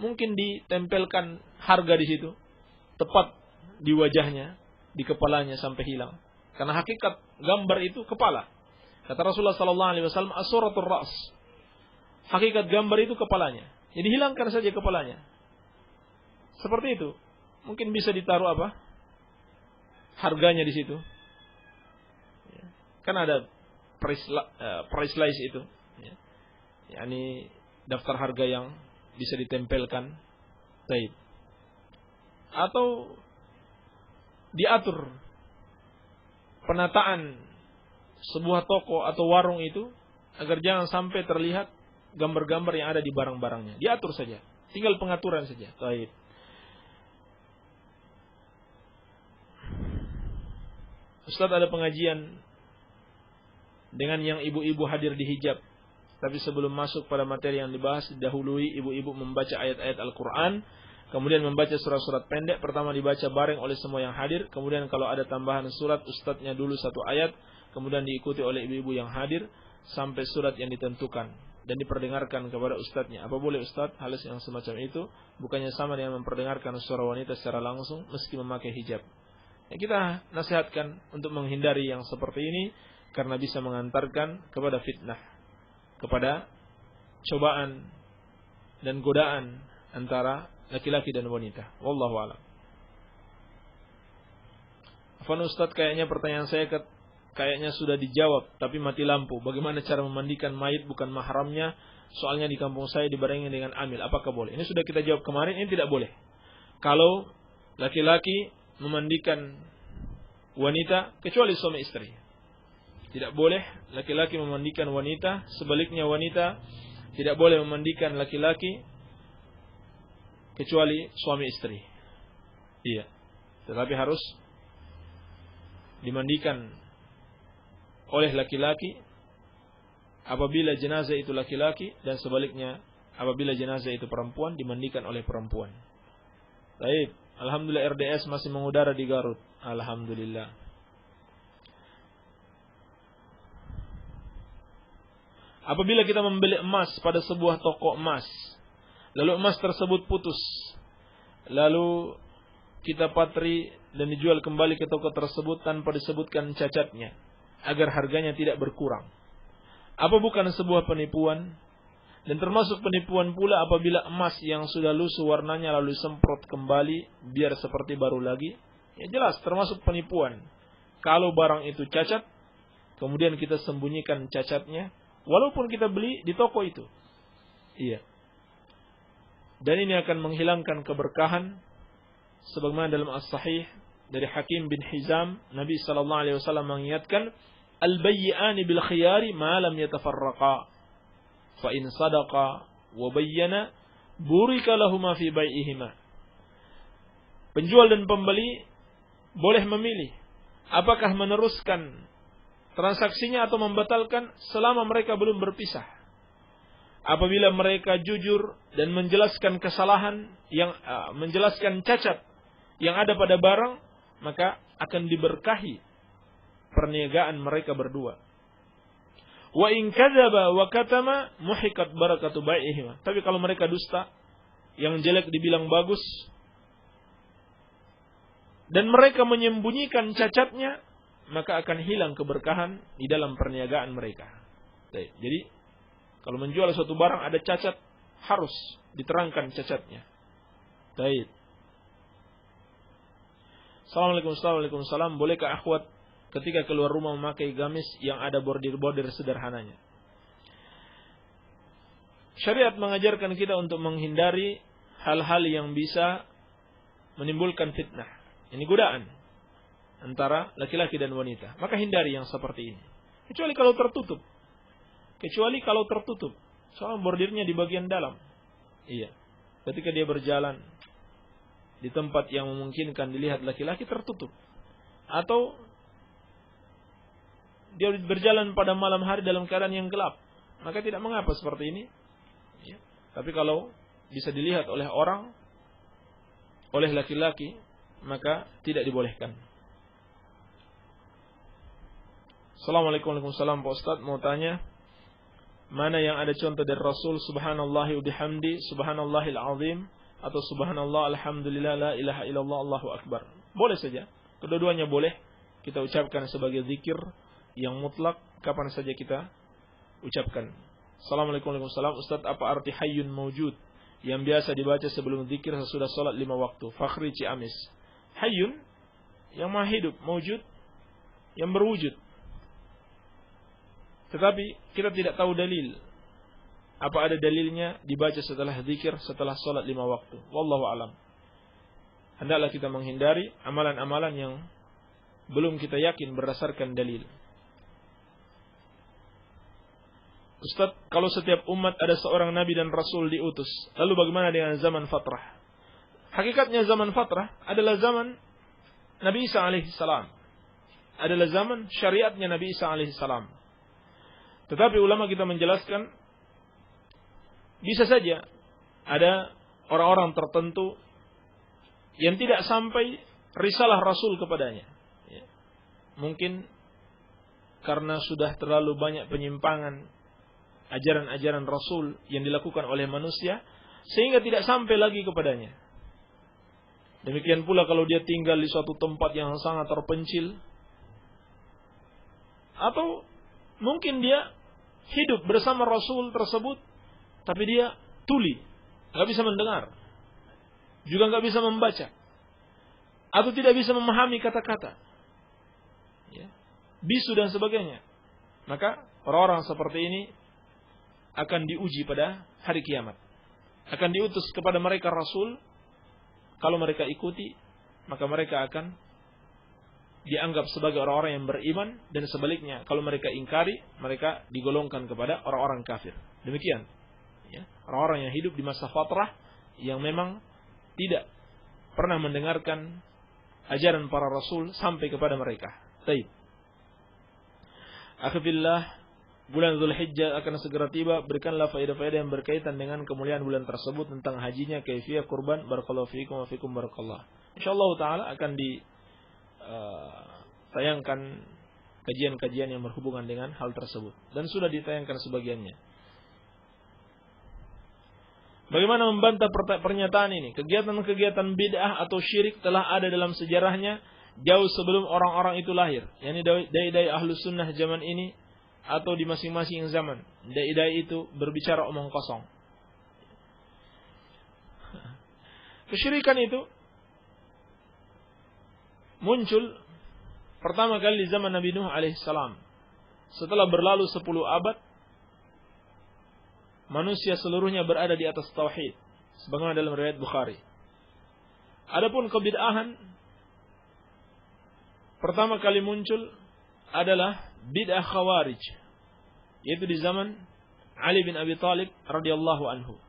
B: Mungkin ditempelkan harga di situ, tepat di wajahnya, di kepalanya sampai hilang. Karena hakikat gambar itu kepala. Kata Rasulullah sallallahu alaihi wasallam, as-suratul ra's. Hakikat gambar itu kepalanya. Jadi hilangkan saja kepalanya. Seperti itu. Mungkin bisa ditaruh apa? Harganya di situ. Kan ada price list itu. Yani daftar harga yang bisa ditempelkan. Baik. Atau diatur penataan sebuah toko atau warung itu agar jangan sampai terlihat gambar-gambar yang ada di barang-barangnya. Diatur saja. Tinggal pengaturan saja. Baik. Ustaz, ada pengajian dengan yang ibu-ibu hadir di hijab. Tapi sebelum masuk pada materi yang dibahas, didahului ibu-ibu membaca ayat-ayat Al-Quran. Kemudian membaca surat-surat pendek. Pertama dibaca bareng oleh semua yang hadir. Kemudian kalau ada tambahan surat, ustadznya dulu satu ayat. Kemudian diikuti oleh ibu-ibu yang hadir. Sampai surat yang ditentukan. Dan diperdengarkan kepada ustadznya. Apa boleh ustadz hal yang semacam itu? Bukannya sama dengan memperdengarkan suara wanita secara langsung meski memakai hijab. Ya, kita nasihatkan untuk menghindari yang seperti ini. Karena bisa mengantarkan kepada fitnah. Kepada cobaan dan godaan antara laki-laki dan wanita. Wallahu a'lam. Afwan Ustaz, kayaknya pertanyaan saya kayaknya sudah dijawab, tapi mati lampu. Bagaimana cara memandikan mayit bukan mahramnya? Soalnya di kampung saya dibarengi dengan amil. Apakah boleh? Ini sudah kita jawab kemarin, ini tidak boleh. Kalau laki-laki memandikan wanita, kecuali suami istri. Tidak boleh laki-laki memandikan wanita, sebaliknya wanita tidak boleh memandikan laki-laki kecuali suami istri. Iya. Tetapi harus dimandikan oleh laki-laki apabila jenazah itu laki-laki, dan sebaliknya apabila jenazah itu perempuan dimandikan oleh perempuan. Baik, alhamdulillah RDS masih mengudara di Garut. Alhamdulillah. Apabila kita membeli emas pada sebuah toko emas, lalu emas tersebut putus, lalu kita patri dan dijual kembali ke toko tersebut tanpa disebutkan cacatnya, agar harganya tidak berkurang. Apa bukan sebuah penipuan? Dan termasuk penipuan pula apabila emas yang sudah lusuh warnanya lalu disemprot kembali biar seperti baru lagi. Ya jelas termasuk penipuan. Kalau barang itu cacat, kemudian kita sembunyikan cacatnya, walaupun kita beli di toko itu. Iya. Dan ini akan menghilangkan keberkahan. Sebagaimana dalam As-Sahih dari Hakim bin Hizam, Nabi SAW mengingatkan, Al-bayyi'ani bil khiyari ma lam yatafarraqa. Fa in sadaqa wa bayyana burika lahuma fi bai'ihima. Penjual dan pembeli boleh memilih apakah meneruskan transaksinya atau membatalkan selama mereka belum berpisah. Apabila mereka jujur dan menjelaskan kesalahan, yang menjelaskan cacat yang ada pada barang, maka akan diberkahi perniagaan mereka berdua. Wa in kadzaba wa katama muhiqat barakatu bai'ihima. Tapi kalau mereka dusta, yang jelek dibilang bagus, dan mereka menyembunyikan cacatnya, maka akan hilang keberkahan di dalam perniagaan mereka. Jadi, kalau menjual suatu barang ada cacat, harus diterangkan cacatnya. Baik. Assalamualaikum warahmatullahi wabarakatuh. Bolehkah akhwat ketika keluar rumah memakai gamis yang ada bordir-bordir sederhananya? Syariat mengajarkan kita untuk menghindari hal-hal yang bisa menimbulkan fitnah. Ini godaan antara laki-laki dan wanita. Maka hindari yang seperti ini. Kecuali kalau tertutup. Soalnya bordirnya di bagian dalam. Iya. Ketika dia berjalan di tempat yang memungkinkan dilihat laki-laki, tertutup. Atau dia berjalan pada malam hari dalam keadaan yang gelap, maka tidak mengapa seperti ini. Ya. Tapi kalau bisa dilihat oleh orang, oleh laki-laki, maka tidak dibolehkan. Assalamualaikum warahmatullahi wabarakatuh. Pak Ustaz mau tanya, mana yang ada contoh dari Rasul subhanallahi wa bihamdi, subhanallahil azim, atau subhanallah alhamdulillah la ilaha illallah allahu akbar? Boleh saja, kedua-duanya boleh kita ucapkan sebagai zikir yang mutlak kapan saja kita ucapkan. Assalamualaikum warahmatullahi wabarakatuh. Ustaz, apa arti hayyun mawjud yang biasa dibaca sebelum zikir sesudah salat 5 waktu? Fakhri Ciamis. Hayyun yang maha hidup, mawjud yang berwujud. Tetapi kita tidak tahu dalil. Apa ada dalilnya dibaca setelah zikir, setelah salat 5 waktu? Wallahu alam. Hendaklah kita menghindari amalan-amalan yang belum kita yakin berdasarkan dalil. Ustaz, kalau setiap umat ada seorang nabi dan rasul diutus, lalu bagaimana dengan zaman fatrah? Hakikatnya zaman fatrah adalah zaman Nabi Isa alaihissalam. Adalah zaman syariatnya Nabi Isa alaihissalam. Tetapi ulama kita menjelaskan, bisa saja ada orang-orang tertentu yang tidak sampai risalah Rasul kepadanya. Ya. Mungkin karena sudah terlalu banyak penyimpangan ajaran-ajaran Rasul yang dilakukan oleh manusia, sehingga tidak sampai lagi kepadanya. Demikian pula kalau dia tinggal di suatu tempat yang sangat terpencil, atau mungkin dia hidup bersama Rasul tersebut, tapi dia tuli, nggak bisa mendengar, juga nggak bisa membaca, atau tidak bisa memahami kata-kata, ya, bisu dan sebagainya. Maka orang-orang seperti ini akan diuji pada hari kiamat. Akan diutus kepada mereka Rasul. Kalau mereka ikuti, maka mereka akan dianggap sebagai orang-orang yang beriman, dan sebaliknya kalau mereka ingkari, mereka digolongkan kepada orang-orang kafir. Demikian, ya, orang-orang yang hidup di masa fatrah yang memang tidak pernah mendengarkan ajaran para rasul sampai kepada mereka. Baik. Akhillah, bulan Dzulhijjah akan segera tiba. Berikanlah faedah-faedah yang berkaitan dengan kemuliaan bulan tersebut, tentang hajinya, kaifiyah kurban. Barakallahu fiikum wa fiikum barakallah. Insyaallah taala akan ditayangkan kajian-kajian yang berhubungan dengan hal tersebut, dan sudah ditayangkan sebagiannya. Bagaimana membantah pernyataan ini? Kegiatan-kegiatan bid'ah atau syirik telah ada dalam sejarahnya jauh sebelum orang-orang itu lahir. Yani dai-dai ahlus sunnah zaman ini atau di masing-masing zaman. Dai-dai itu berbicara omong kosong. Kesyirikan itu muncul pertama kali di zaman Nabi Nuh alaihissalam. Setelah berlalu 10 abad, manusia seluruhnya berada di atas tauhid, sebagaimana dalam riwayat Bukhari. Adapun kebid'ahan pertama kali muncul adalah bid'ah Khawarij, yaitu di zaman Ali bin Abi Thalib radhiyallahu anhu.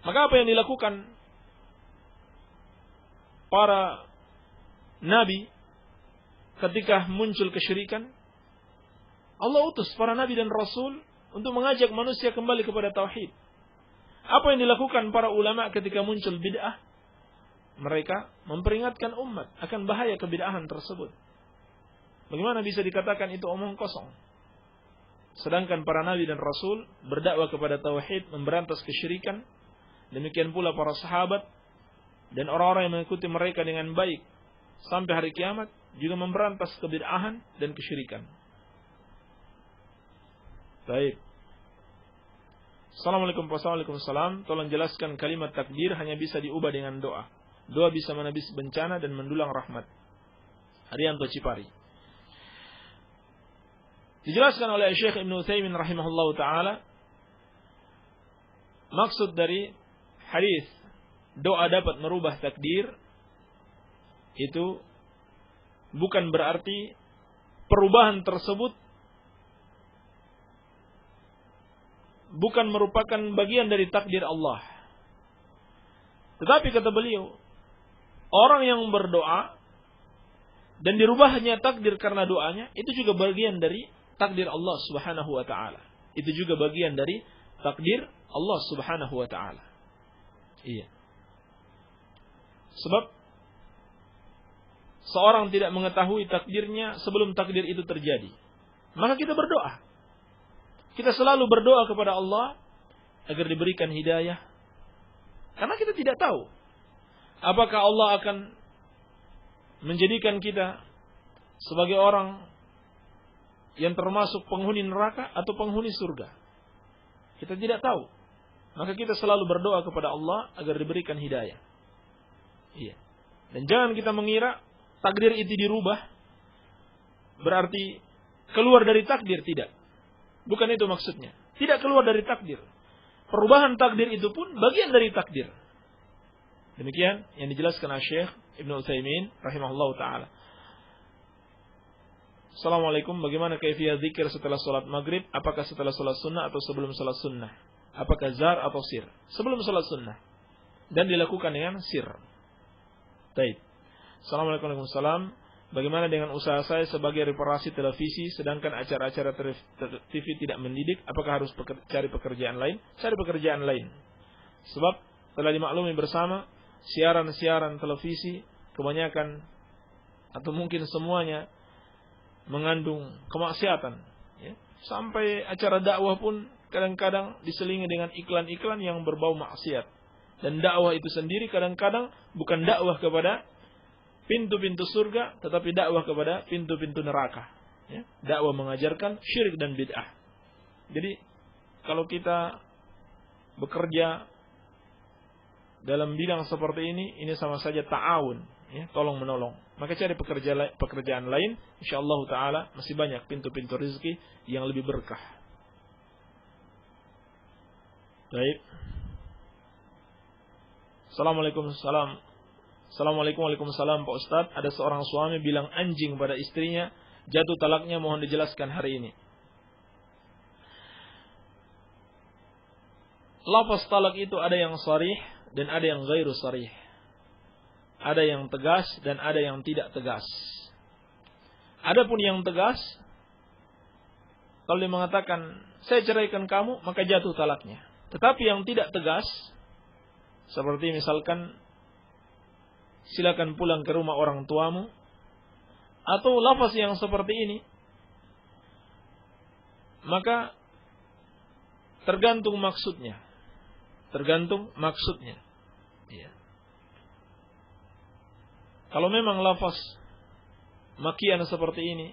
B: Maka apa yang dilakukan para nabi ketika muncul kesyirikan? Allah utus para nabi dan rasul untuk mengajak manusia kembali kepada tauhid. Apa yang dilakukan para ulama ketika muncul bid'ah? mereka memperingatkan umat akan bahaya kebid'ahan tersebut. Bagaimana bisa dikatakan itu omong kosong? Sedangkan para nabi dan rasul berdakwah kepada tauhid, memberantas kesyirikan. Demikian pula para sahabat dan orang-orang yang mengikuti mereka dengan baik sampai hari kiamat juga memberantas kebid'ahan dan kesyirikan. Baik. Assalamualaikum warahmatullahi wabarakatuh. Tolong jelaskan kalimat takdir hanya bisa diubah dengan doa. Doa bisa menebus bencana dan mendulang rahmat. Arianto Cipari. Dijelaskan oleh Syekh Ibnu Utsaimin rahimahullahu taala, maksud dari hadis doa dapat merubah takdir itu bukan berarti perubahan tersebut bukan merupakan bagian dari takdir Allah. Tetapi kata beliau, orang yang berdoa dan dirubahnya takdir karena doanya, itu juga bagian dari takdir Allah Subhanahu wa taala. Itu juga bagian dari takdir Allah Subhanahu wa taala. Iya. Sebab seorang tidak mengetahui takdirnya sebelum takdir itu terjadi. Maka kita berdoa. Kita selalu berdoa kepada Allah agar diberikan hidayah. Karena kita tidak tahu apakah Allah akan menjadikan kita sebagai orang yang termasuk penghuni neraka atau penghuni surga. Kita tidak tahu. Maka kita selalu berdoa kepada Allah agar diberikan hidayah. Iya. Dan jangan kita mengira takdir itu dirubah berarti keluar dari takdir, tidak. Bukan itu maksudnya. Tidak keluar dari takdir. Perubahan takdir itu pun bagian dari takdir. Demikian yang dijelaskan oleh Syekh Ibnu Utsaimin rahimahullahu taala. Assalamualaikum, bagaimana kaifiyah zikir setelah salat maghrib? Apakah setelah salat sunnah atau sebelum salat sunnah? Apakah zar atau sir? Sebelum salat sunnah. Dan dilakukan dengan sir. Baik. Assalamualaikum warahmatullahi wabarakatuh. Bagaimana dengan usaha saya sebagai reparasi televisi, sedangkan acara-acara TV tidak mendidik? Apakah harus cari pekerjaan lain? Cari pekerjaan lain. Sebab telah dimaklumi bersama, siaran-siaran televisi kebanyakan atau mungkin semuanya mengandung kemaksiatan. Ya. Sampai acara dakwah pun kadang-kadang diselingi dengan iklan-iklan yang berbau maksiat. Dan dakwah itu sendiri kadang-kadang bukan dakwah kepada pintu-pintu surga, tetapi dakwah kepada pintu-pintu neraka. Ya. Dakwah mengajarkan syirik dan bid'ah. Jadi, kalau kita bekerja dalam bidang seperti ini sama saja ta'awun. Ya, tolong menolong. Maka cari pekerjaan lain, insyaallah ta'ala masih banyak pintu-pintu rezeki yang lebih berkah. Baik. Assalamualaikum waalaikumsalam Pak Ustadz. Ada seorang suami bilang anjing pada istrinya, jatuh talaknya, mohon dijelaskan hari ini. Lafaz talak itu ada yang sharih dan ada yang ghairu sharih. Ada yang tegas dan ada yang tidak tegas. Adapun yang tegas, kalau dia mengatakan saya ceraikan kamu, maka jatuh talaknya. Tetapi yang tidak tegas, seperti misalkan silakan pulang ke rumah orang tuamu, atau lafaz yang seperti ini, maka tergantung maksudnya. Tergantung maksudnya. Ya. Kalau memang lafaz makian seperti ini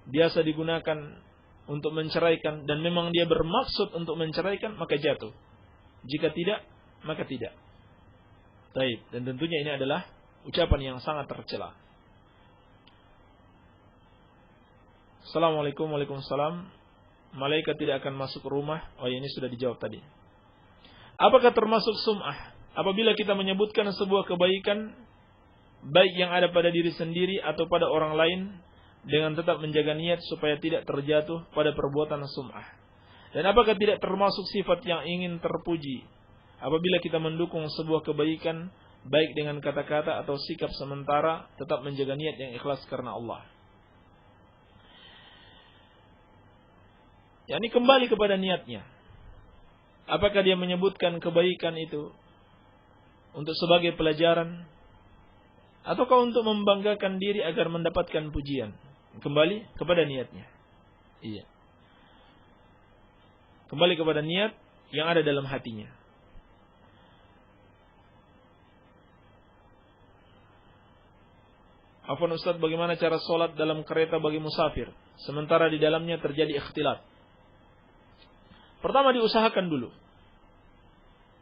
B: biasa digunakan untuk menceraikan dan memang dia bermaksud untuk menceraikan, maka jatuh. Jika tidak, maka tidak. Baik, dan tentunya ini adalah ucapan yang sangat tercela. Assalamualaikum waalaikumsalam. Malaikat tidak akan masuk rumah. Oh, ini sudah dijawab tadi. Apakah termasuk sum'ah apabila kita menyebutkan sebuah kebaikan baik yang ada pada diri sendiri atau pada orang lain dengan tetap menjaga niat supaya tidak terjatuh pada perbuatan sum'ah? Dan apakah tidak termasuk sifat yang ingin terpuji apabila kita mendukung sebuah kebaikan baik dengan kata-kata atau sikap sementara tetap menjaga niat yang ikhlas karena Allah? Ini kembali kepada niatnya. Apakah dia menyebutkan kebaikan itu untuk sebagai pelajaran, ataukah untuk membanggakan diri agar mendapatkan pujian? Kembali kepada niatnya. Iya. Kembali kepada niat yang ada dalam hatinya. Afwan Ustaz, bagaimana cara sholat dalam kereta bagi musafir sementara di dalamnya terjadi ikhtilat? Pertama, diusahakan dulu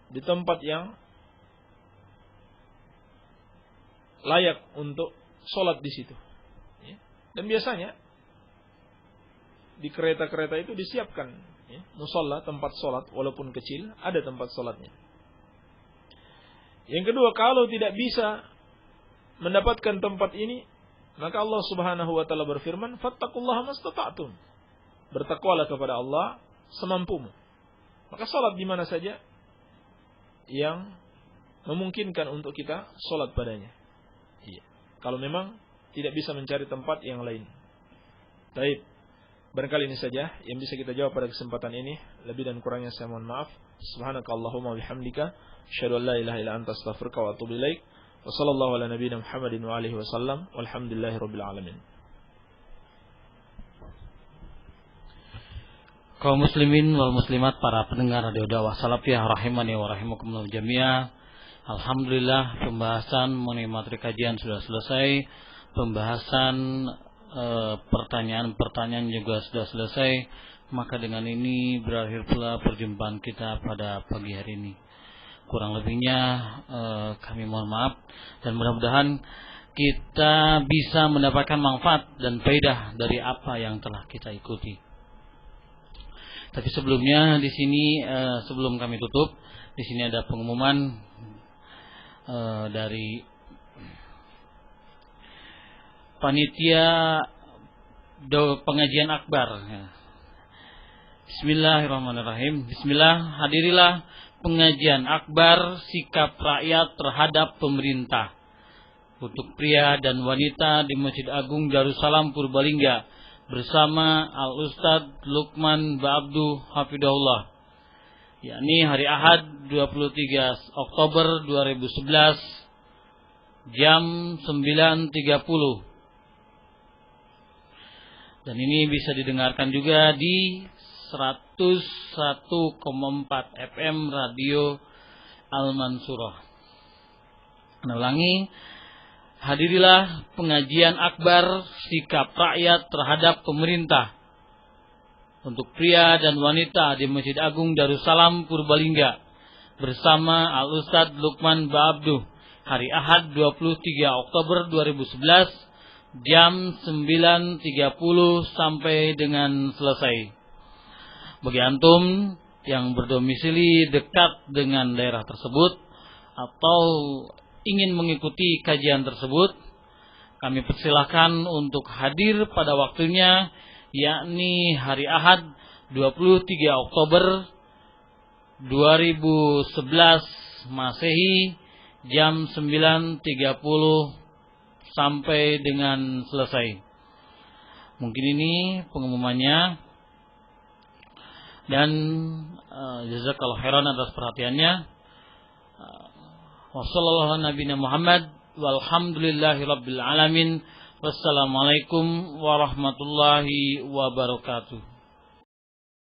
B: di tempat yang layak untuk sholat di situ. Dan biasanya di kereta-kereta itu disiapkan musholla, tempat sholat, walaupun kecil, ada tempat sholatnya. Yang kedua, kalau tidak bisa mendapatkan tempat ini, maka Allah Subhanahu wa taala berfirman, "Fattaqullaha mastata'tum." Bertakwalah kepada Allah semampumu. Maka sholat di mana saja yang memungkinkan untuk kita sholat padanya. Iya. Kalau memang tidak bisa mencari tempat yang lain. Baik. Barangkali ini saja yang bisa kita jawab pada kesempatan ini. Lebih dan kurangnya saya mohon maaf. Subhanakallahumma bihamdika, asyhadu an la ilaha illa anta, astaghfiruka wa atubu ilaik. Wa sallallahu ala nabiyyina Muhammadin wa alihi wasallam. Walhamdulillahirabbil alamin.
A: Kaum muslimin wal muslimat, para pendengar Radio Dakwah Salafiyah rahimani wa rahimakumullah jami'ah. Alhamdulillah, pembahasan mengenai materi kajian sudah selesai. Pembahasan pertanyaan-pertanyaan juga sudah selesai. Maka dengan ini berakhir pula perjumpaan kita pada pagi hari ini. Kurang lebihnya kami mohon maaf, dan mudah-mudahan kita bisa mendapatkan manfaat dan faedah dari apa yang telah kita ikuti. Tapi sebelumnya di sini sebelum kami tutup, di sini ada pengumuman dari panitia pengajian akbar. Bismillahirrahmanirrahim. Bismillah, hadirilah pengajian akbar sikap rakyat terhadap pemerintah untuk pria dan wanita di Masjid Agung Darussalam Purbalingga bersama Al-Ustadz Luqman Ba'abdu Hafidahullah, yakni hari Ahad 23 Oktober 2011 jam 9.30. Dan ini bisa didengarkan juga di 101,4 FM Radio Al-Mansurah. Ulangi, hadirilah pengajian akbar sikap rakyat terhadap pemerintah untuk pria dan wanita di Masjid Agung Darussalam Purbalingga bersama Al-Ustadz Luqman Ba'abdu hari Ahad 23 Oktober 2011 jam 9.30 sampai dengan selesai. Bagi antum yang berdomisili dekat dengan daerah tersebut atau ingin mengikuti kajian tersebut, kami persilahkan untuk hadir pada waktunya, yakni hari Ahad 23 Oktober 2011 Masehi jam 9.30 sampai dengan selesai. Mungkin ini pengumumannya, dan jazakallahu khairan atas perhatiannya. Wassallallahu nabiyana Muhammad walhamdulillahirabbil alamin. Wassalamualaikum warahmatullahi wabarakatuh.